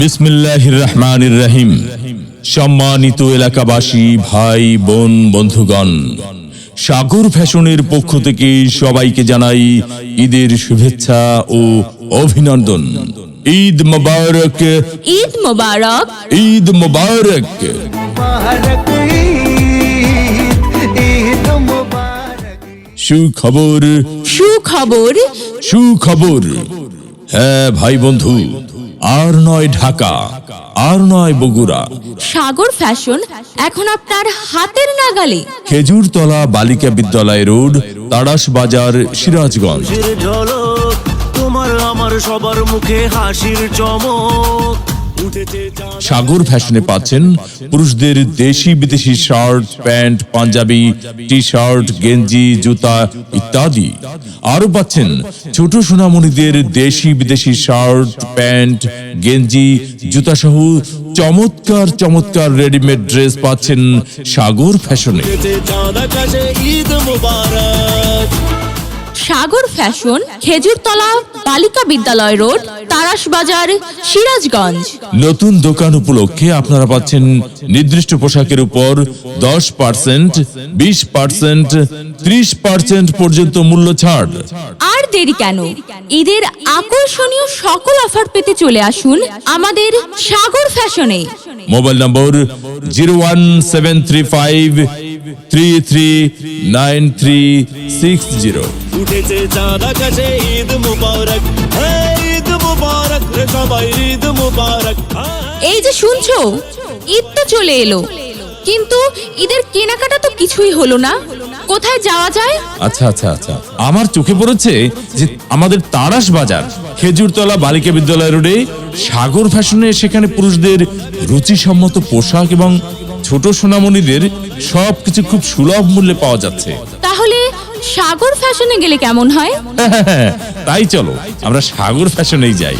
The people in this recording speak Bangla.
বিসমিল্লাহির রহমানির রহিম। সম্মানিত এলাকাবাসী, ভাই বোন, বন্ধুগণ, সাগর ফ্যাশনের পক্ষ থেকে সবাইকে জানাই ঈদের শুভেচ্ছা ও অভিনন্দন। ঈদ মোবারক, ঈদ মোবারক, ঈদ মোবারক। সুখবর, সুখবর, সুখবর। হ্যাঁ ভাই বন্ধু, আর নয় ঢাকা, আর নয় বগুড়া, সাগর ফ্যাশন এখন আপনার হাতের নাগালে। খেজুরতলা বালিকা বিদ্যালয় রোড, তাড়াশ বাজার, সিরাজগঞ্জ। তোমার আমার সবার মুখে হাসির চমক। সাগর ফ্যাশনে পাচ্ছেন পুরুষদের দেশি বিদেশি শার্ট, প্যান্ট, পাঞ্জাবি, টি শার্ট, গেঞ্জি, জুতা ইত্যাদি। আরো পাচ্ছেন ছোট সোনামণিদের দেশি বিদেশি শার্ট, প্যান্ট, গেঞ্জি, জুতা সহ চমৎকার চমৎকার রেডিমেড ড্রেস পাচ্ছেন সাগর ফ্যাশনে। ঈদ মোবারক। সাগর ফ্যাশন, খেজুরতলা বালিকা বিদ্যালয় রোড, তাড়াশ বাজার, সিরাজগঞ্জ। নতুন দোকান উপলক্ষে আপনারা পাচ্ছেন নির্দিষ্ট পোশাকের উপর 10%, 20%, 30% পর্যন্ত মূল্য ছাড়। আর দেরি কেন? ঈদের আকর্ষণীয় সকল অফার পেতে চলে আসুন আমাদের সাগর ফ্যাশনে। মোবাইল নম্বর 01735339360। উঠেছে চাঁদ আকাশে, ঈদ মুবারক, ঈদ মুবারক রে সবাই, ঈদ মুবারক। এই যে শুনছো, ঈদ তো চলে এলো, কিন্তু ঈদের কেনাকাটা তো কিছুই হলো না। কোথায় যাওয়া যায়? আচ্ছা আচ্ছা আচ্ছা, আমার চোখে পড়েছে যে আমাদের তাড়াশ বাজার খেজুরতলা বালিকা বিদ্যালয় রোডে সাগর ফ্যাশনে, সেখানে পুরুষদের রুচিসম্মত পোশাক এবং ছোট সোনামণিদের সবকিছু খুব সুলভ মূল্যে পাওয়া যাচ্ছে। তাহলে সাগর ফ্যাশনে গেলে কেমন হয়? তাই চলো আমরা সাগর ফ্যাশনেই যাই।